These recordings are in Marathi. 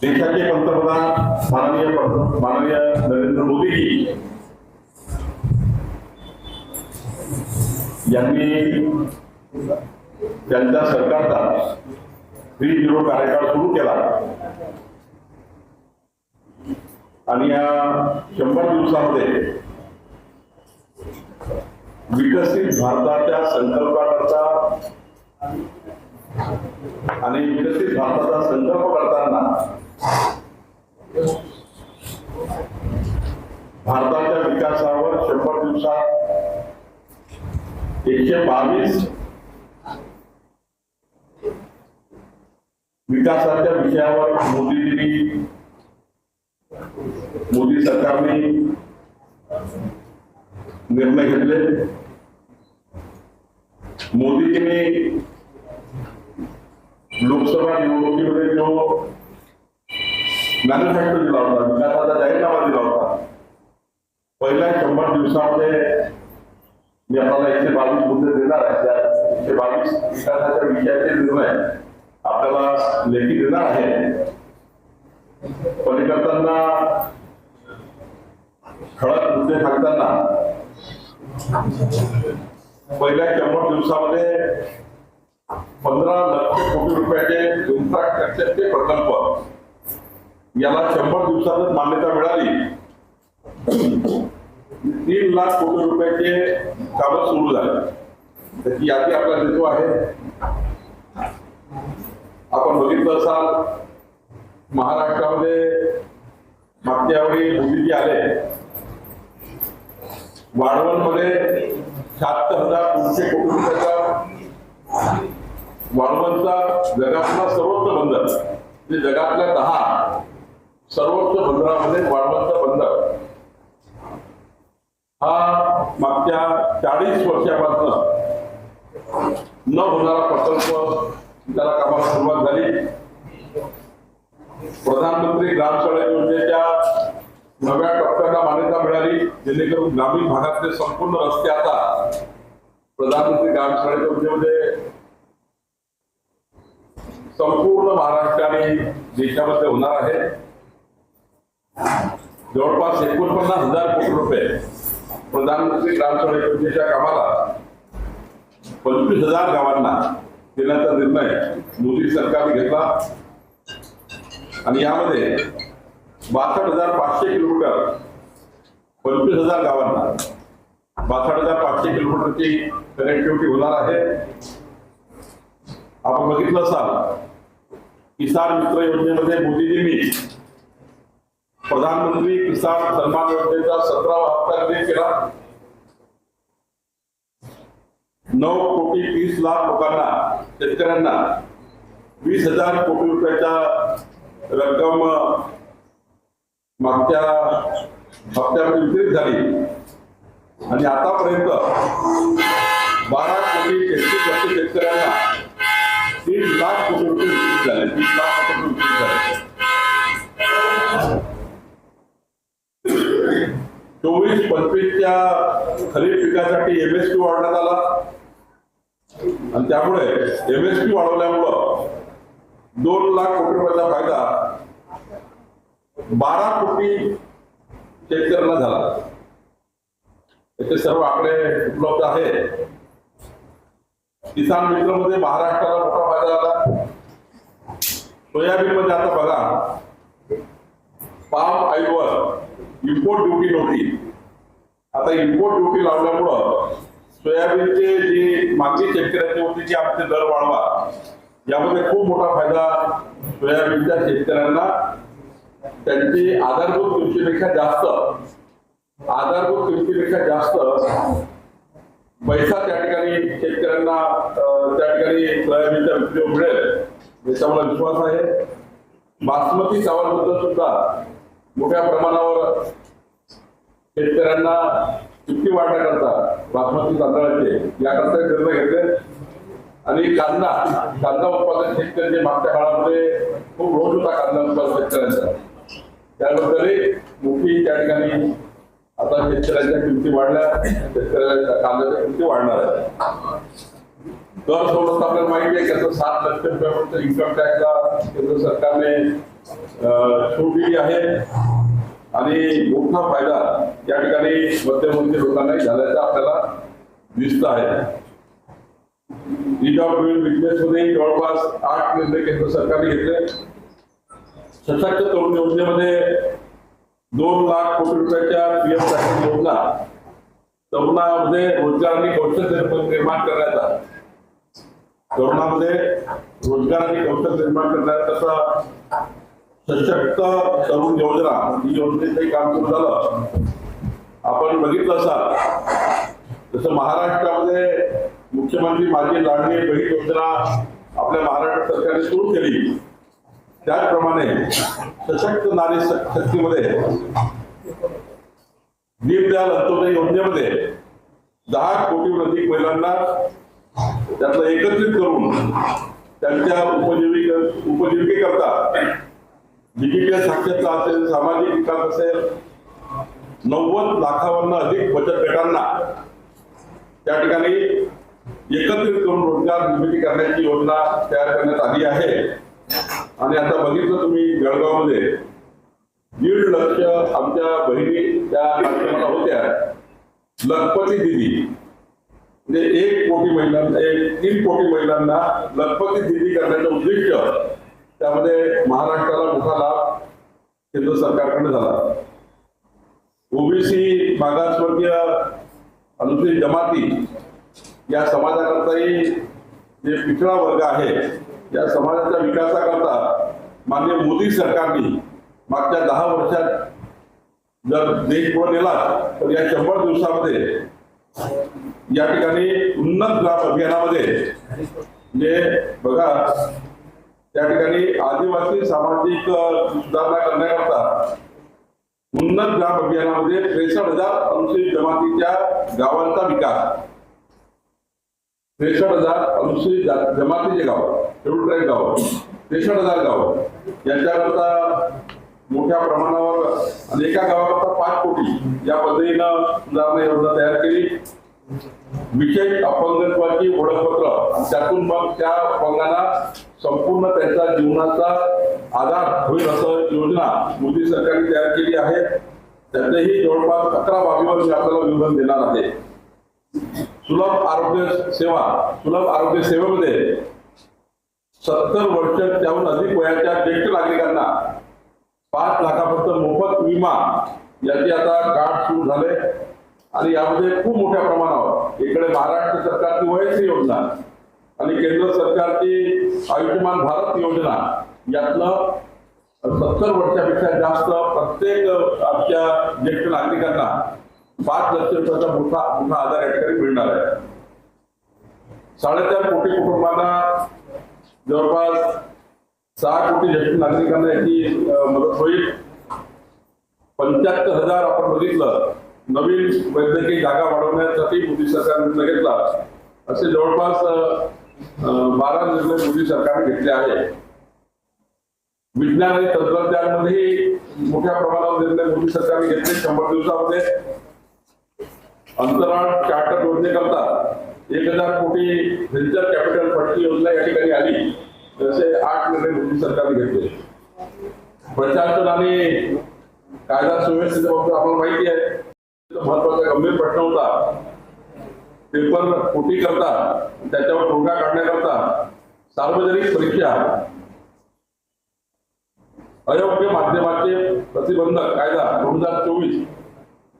देशाचे पंतप्रधान माननीय नरेंद्र मोदी यांनी त्यांच्या सरकारचा 3-0 कार्यकाळ सुरू केला आणि या 100 दिवसामध्ये विकसित भारताच्या संकल्पाचा आणि विकसित भारताचा संकल्प करताना भारताच्या विकासावर 100 दिवसात 122 विकासाच्या विषयावर मोदी सरकारने निर्णय घेतले। मोदीजींनी लोकसभा निवडणुकीमध्ये जो मॅनिफेस्टो दिला होता, विकासाचा जाहीरनामा दिला होता, पहिल्या 100 दिवसामध्ये मी आपल्याला 122 मुद्दे देणार आहे। त्या 122 विकासाच्या विषयाचे निर्णय आपल्याला लेखी देणार आहे। पलीकडताना ठळक मुद्दे सांगताना पहिल्या 100 दिवसामध्ये 15 लाख कोटी रुपयाचे इन्फ्रास्ट्रक्चरचे प्रकल्प याला 100 दिवसातच मान्यता मिळाली। 3 लाख कोटी रुपयाचे काम सुरू झाले। त्याची यादी आपल्याला देतो आहे। आपण बघितलं असाल महाराष्ट्रामध्ये मागच्या वेळी मोदीजी आले, वाढवणमध्ये 76,300 कोटी रुपयाचा वाढवणचा जगातला सर्वोच्च बंदर, म्हणजे जगातल्या 10 सर्वोच्च बंदरामध्ये वाढवणचा बंदर हा मागच्या 40 वर्षापासून न होणारा प्रकल्प, त्याला कामाला सुरुवात झाली। प्रधानमंत्री ग्राम सडक योजनेच्या 9व्या टप्प्याला मान्यता मिळाली, जेणेकरून ग्रामीण भागातले संपूर्ण रस्ते आता प्रधानमंत्री ग्राम सडक योजनेमध्ये संपूर्ण महाराष्ट्र आणि देशामध्ये होणार आहे। जवळपास 49,000 कोटी रुपये प्रधानमंत्री ग्राम सडक योजनेच्या कामाला 25,000 गावांना देण्याचा निर्णय मोदी सरकारने घेतला आणि यामध्ये 62,500 किलोमीटर 25,000 गावांना 62,500 किलोमीटरची कनेक्टिव्हिटी होणार आहे। आपण बघितलं असाल किसान मित्र योजनेमध्ये मोदीजींनी प्रधानमंत्री किसान सन्मान योजनेचा 17वा हप्ता रिलीज केला। 9,30,00,000 लोकांना, शेतकऱ्यांना 20,000 कोटी रुपयाचा रक्कम मागच्या हप्त्यामध्ये वितरित झाली आणि आतापर्यंत 12,33,00,000 शेतकऱ्यांना 3 लाख कोटी रुपये वितरित झाले। 3 लाख कोटी रुपये वितरित झाले। 24-25च्या खरीप पिकासाठी MSP वाढवण्यात आला आणि त्यामुळे MSP वाढवल्यामुळं 2 लाख कोटी रुपयाचा फायदा 12 कोटी शेतकऱ्यांना झाला। याचे सर्व आकडे उपलब्ध आहे। किसान मित्रमध्ये महाराष्ट्राला मोठा फायदा झाला। सोयाबीन मध्ये आता बघा, पाम ऑइलवर इम्पोर्ट ड्युटी नव्हती, आता इम्पोर्ट ड्युटी लावल्यामुळं सोयाबीनचे जी मागणी शेतकऱ्यांची होती की आमचे दर वाढवा, यामध्ये खूप मोठा फायदा सोयाबीनच्या शेतकऱ्यांना त्यांची आधारभूत किमतीपेक्षा जास्त पैसा त्या ठिकाणी शेतकऱ्यांना त्या ठिकाणी सोयाबीनचा विक्री मिळेल याच्यावर विश्वास आहे। बासमती चावलबद्दल सुद्धा मोठ्या प्रमाणावर शेतकऱ्यांना चुक्ती वाढण्याकरता बासमती तांदळाचे याकरता निर्णय घेतले आणि कांदा उत्पादन शेतकऱ्यांचे मागच्या काळामध्ये खूप रोज होता कांदा उत्पादन शेतकऱ्यांचा, त्याबद्दल मोठी त्या ठिकाणी आता शेतकऱ्यांच्या किमती वाढल्या, शेतकऱ्यांच्या कांद्याच्या किमती वाढणार आहेत. कर सवलत आपल्याला माहिती आहे की आता 7 लाख रुपयापर्यंत इन्कम टॅक्सला केंद्र सरकारने सूट दिली आहे आणि मोठा फायदा या ठिकाणी मध्यमवर्गीय लोकांनाही झाल्याचं आपल्याला दिसत आहे. ईज ऑफ डुईंग बिझनेस मध्ये जवळपास 8 निर्णय केंद्र सरकारने घेतले. सशक्त तरुण योजनेमध्ये 2 लाख कोटी रुपयाच्या पीएम पॅकेज योजना तरुणांमध्ये रोजगार आणि कौशल्य निर्माण करण्याचा, तरुणांमध्ये रोजगार आणि कौशल्य निर्माण करण्याचा तसा सशक्त तरुण योजना ही योजनेचंही काम सुरू झालं. आपण बघितलं असाल जसं महाराष्ट्रामध्ये मुख्यमंत्री माझी लाडकी बहीण योजना आपल्या महाराष्ट्र सरकारने सुरू केली, त्याचप्रमाणे सशक्त नारी शक्तीमध्ये दीनदयाल अंत्योदय योजनेमध्ये 10 कोटीहून अधिक महिलांना त्यातलं एकत्रित करून त्यांच्या उपजीविकेकरता डिजिटल साक्षरता असेल, सामाजिक विकास असेल, 90 लाखांहून अधिक बचत गटांना त्या ठिकाणी एकत्रित करून रोजगार निर्मिती करण्याची योजना तयार करण्यात आली आहे. आणि आता बघितलं तुम्ही जळगावमध्ये 1.5 लाख आमच्या बहिणी त्या कार्यक्रमाला होत्या. लखपती दिदी म्हणजे 1 कोटी महिलांना 3 कोटी महिलांना लखपती दिदी करण्याचं उद्दिष्ट त्यामध्ये महाराष्ट्राला मोठा लाभ केंद्र सरकारकडे झाला. ओबीसी मागासवर्गीय अनुसूचित जमाती या समाजाकरताही जे पिछडा वर्ग आहे या समाजाच्या विकासाकरता माननीय मोदी सरकारने मागच्या 10 वर्षात जर देश पुढे नेला तर या 100 दिवसामध्ये या ठिकाणी उन्नत ग्राम अभियानामध्ये जे बघा त्या ठिकाणी आदिवासी सामाजिक सुधारणा करण्याकरता उन्नत ग्राम अभियानामध्ये 63,000 अनुसूचित जमातीच्या गावांचा विकास, 63,000 अनुसूचित जमातीचे गाव, शेड्यूल ट्राईब गाव, 63,000 गाव यांच्याकरता मोठ्या प्रमाणावर आणि एका गावाकरता 5 कोटी या पद्धतीनं सुधारणा योजना तयार केली. विशेष अपंगत्वाची ओळखपत्र, त्यातून मग त्या अपंगांना संपूर्ण त्यांच्या जीवनाचा आधार होईल असं योजना मोदी सरकारने तयार केली आहे. त्यातही जवळपास 11 बाबीवर मी आपल्याला विवरण देणार आहे. सुलभ आरोग्य सेवेमध्ये 70 वर्ष त्याहून अधिक वयाच्या ज्येष्ठ नागरिकांना 5 लाखापर्यंत मोफत विमा याचे आता कार्ड सुरू झाले आणि यामध्ये खूप मोठ्या प्रमाणावर इकडे महाराष्ट्र सरकारची वयश्री योजना आणि केंद्र सरकारची आयुष्यमान भारत योजना यातलं 70 वर्षापेक्षा जास्त प्रत्येक आमच्या ज्येष्ठ नागरिकांना 5 लाख रुपयाचा मोठा आधार या ठिकाणी मिळणार आहे. 4.5 कोटी कुटुंबांना जवळपास 6 कोटी ज्येष्ठ नागरिकांना याची मदत होईल. 75,000 आपण बघितलं नवीन वैद्यकीय जागा वाढवण्यासाठी मोदी सरकारने निर्णय घेतला. असे जवळपास 12 निर्णय मोदी सरकारने घेतले आहे. विज्ञान आणि तंत्रज्ञानामध्ये मोठ्या प्रमाणावर निर्णय मोदी सरकारने घेतले. 100 दिवसामध्ये अंतराळ चार्टर योजनेकरता 1,000 कोटी व्हेंचर कॅपिटल फंडची योजना या ठिकाणी आली. असे 8 निर्णय मोदी सरकारने घेतले. प्रशासन आणि कायदा सुव्यवस्थेच्या बाबतीत आपल्याला माहिती आहे महत्वाचा गंभीर प्रश्न होता. पेपर फुटी करता त्याच्यावर तोडगा काढण्याकरता सार्वजनिक परीक्षा अयोग्य माध्यमाचे प्रतिबंधक कायदा 2024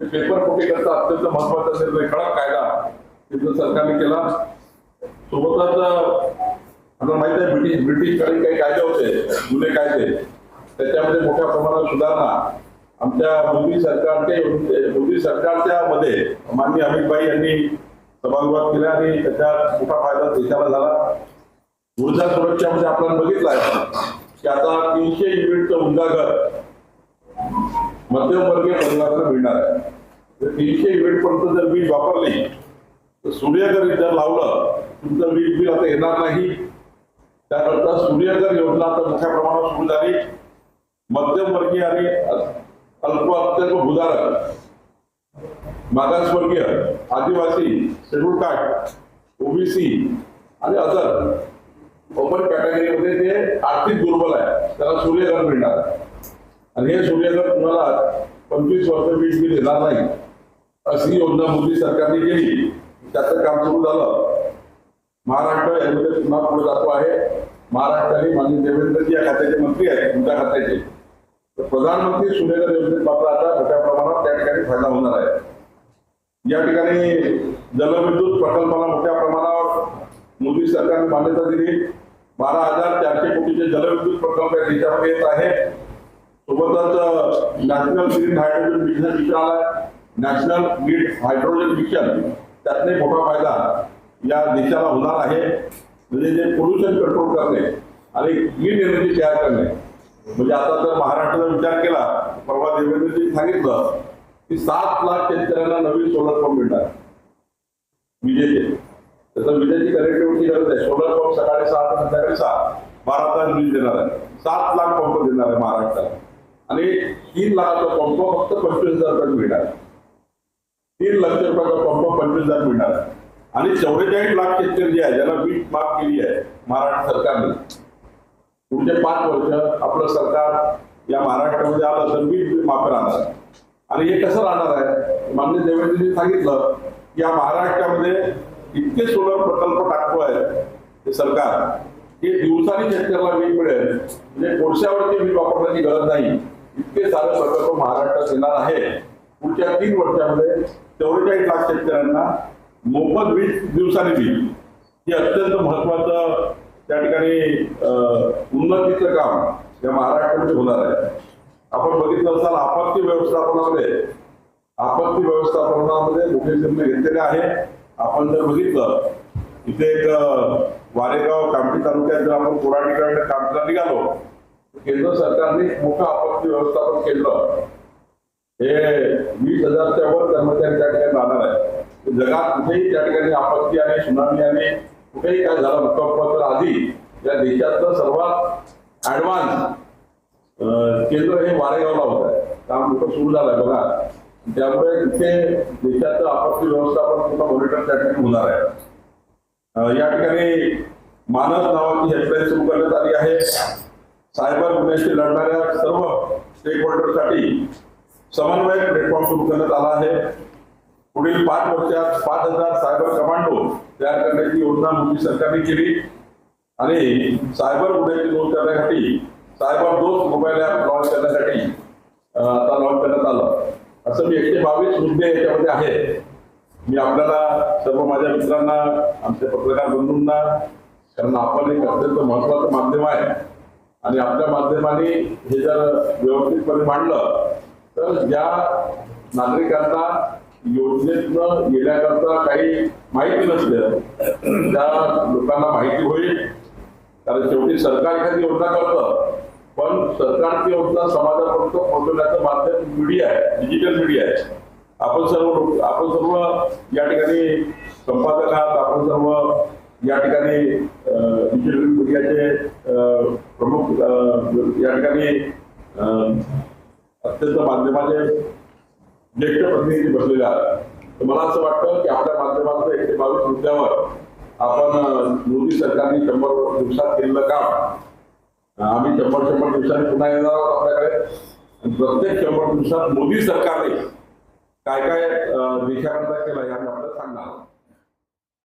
पेपर फुटी करता अत्यंत महत्वाचा निर्णय कडक कायदा केंद्र सरकारने केला. सोबतच आपल्याला माहिती आहे ब्रिटिशकालीन काही कायदे होते जुने कायदे त्याच्यामध्ये मोठ्या प्रमाणात सुधारणा आमच्या मोदी सरकारच्या मध्ये माननीय अमित भाई यांनी सभागृहात केल्या आणि त्याचा मोठा फायदा देशाला झाला. ऊर्जा सुरक्षामध्ये आपण बघितलं आहे की आता 300 युनिटचं ऊर्जा घर मध्यमवर्गीय परिवाराला मिळणार आहे. 300 युनिट पर्यंत जर वीज वापरली तर सूर्यघर जर लावलं तुमचं वीज बिल आता येणार नाही. त्याकरता सूर्यघर योजना आता मोठ्या प्रमाणात सुरू झाली. मध्यमवर्गीय आणि अत्यल्प भूधारक मागासवर्गीय, आदिवासी, शेड्यूल कास्ट, ओबीसी आणि अदर ओपन कॅटेगरीमध्ये जे आर्थिक दुर्बल आहे त्याला सूर्यघर मिळणार आहे. आणि हे सूर्यघर तुम्हाला 25 वर्ष वीज बिल येणार नाही अशी योजना मोदी सरकारने केली. त्याचं काम सुरू झालं. महाराष्ट्र यामध्ये पुन्हा पुढे जातो आहे. महाराष्ट्राने माननीय देवेंद्रजी या खात्याचे मंत्री आहेत, तुमच्या खात्याचे. तर प्रधानमंत्री सूर्यघर योजनेत मात्र आता मोठ्या प्रमाणात त्या ठिकाणी फायदा होणार आहे. या ठिकाणी जलविद्युत प्रकल्पाला मोठ्या प्रमाणावर मोदी सरकारने मान्यता दिली. 12,400 कोटीचे जलविद्युत प्रकल्प या देशामध्ये येत आहे. सोबतच नॅशनल ग्रीन हायड्रोजन मिशन आलाय. नॅशनल ग्रीन हायड्रोजन मिशन त्यातले मोठा फायदा या देशाला होणार आहे. म्हणजे जे पोल्युशन कंट्रोल करणे आणि ग्रीन एनर्जी तयार करणे. म्हणजे आता जर महाराष्ट्राचा विचार केला, परवा देवेंद्रजी सांगितलं की 7 लाख शेतकऱ्यांना नवीन सोलर पंप मिळणार विजेचे. त्याचा विजेची कनेक्टिव्हिटी गरज आहे. सोलर पंप सकाळी 6 ते संध्याकाळी 6 12 तास वीज देणार आहे. 7 लाख पंप देणार आहे महाराष्ट्राला. आणि 3 लाखाचा पंप फक्त 25,000 रुपये मिळणार. 3 लाख रुपयाचा पंप 25,000 मिळणार आहे. आणि 44 लाख शेतकरी जे आहे ज्यांना वीज माफ केली आहे महाराष्ट्र सरकारने, पुढचे 5 वर्ष आपलं सरकार या महाराष्ट्रामध्ये आलं तर वीज माफ राहणार. आणि हे कसं राहणार आहे? माननीय देवेंद्रजींनी सांगितलं की या महाराष्ट्रामध्ये इतके सोलर प्रकल्प टाकतो आहे ते सरकार की दिवसानी शेतकऱ्याला वीज मिळेल. म्हणजे कोळशावरती वीज वापरण्याची गरज नाही. इतके सारे प्रकल्प महाराष्ट्रात येणार आहे. पुढच्या 3 वर्षामध्ये 44 लाख शेतकऱ्यांना मोफत वीज दिवसाने वीज हे अत्यंत महत्वाचं त्या ठिकाणी उन्नतीचं काम या महाराष्ट्रामध्ये होणार आहे. आपण बघितलं असाल आपत्ती व्यवस्थापनामध्ये मोठे निर्णय घेतलेले आहे. आपण जर बघितलं इथे एक वारेगाव कामठी तालुक्यात जर आपण कोराडीकडे कामठीला निघालो, केंद्र सरकारने मोठं आपत्ती व्यवस्थापन केलं. हे 20,000च्या वर कर्मचारी त्या ठिकाणी राहणार आहे. जगात कुठेही त्या ठिकाणी आपत्ती आणि सुनामी आणि कुठेही काय झालं भूकंप तर आधी या देशातलं सर्वात ऍडव्हान्स केंद्र हे वारेगावला होत आहे. काम कुठं सुरू झालंय बघा. त्यामुळे तिथे देशाचं आपत्ती व्यवस्थापन पूर्ण मॉनिटर त्या ठिकाणी होणार आहे. या ठिकाणी मानस नावाची हेल्पलाईन सुरू करण्यात आली आहे. सायबर गुन्ह्याशी लढणाऱ्या सर्व स्टेक होल्डरसाठी समन्वय प्लॅटफॉर्म सुरू करण्यात आला आहे. पुढील 5 वर्षात 5,000 सायबर कमांडो तयार करण्याची योजना मोदी सरकारने केली. आणि सायबर गुन्ह्याची नोंद करण्यासाठी सायबर दोस्त मोबाईल ऍप लॉन्च करण्यासाठी आता लॉन्च करण्यात आलं. असं मी 122 मुद्दे याच्यामध्ये आहेत. मी आपल्याला सर्व माझ्या मित्रांना, आमच्या पत्रकार बंधूंना, कारण आपण एक अत्यंत महत्वाचं माध्यम आहे आणि आपल्या माध्यमाने हे जर व्यवस्थितपणे मांडलं तर ज्या नागरिकांना योजनेतनं येण्याकरता काही माहिती नसलं त्या लोकांना माहिती होईल. कारण शेवटी सरकार एखादी योजना करतं, पण सरकारची योजना समाजापर्यंत पोहोचवण्याचं माध्यम मीडिया आहे, डिजिटल मीडिया आहे. आपण सर्व या ठिकाणी संपादक आहात. आपण सर्व या ठिकाणी डिजिटल मीडियाचे प्रमुख या ठिकाणी अत्यंत माध्यमाचे ज्येष्ठ प्रतिनिधी बसलेले आहेत. तर मला असं वाटतं की आपल्या माध्यमातून 122 मुद्द्यावर आपण मोदी सरकारने 100 दिवसात केलेलं काम आम्ही 100 दिवसांनी पुन्हा येणार आहोत आपल्याकडे. आणि प्रत्येक 100 दिवसात मोदी सरकारने काय काय देशाकरता केलं हे आम्ही आपल्याला सांगणार आहोत.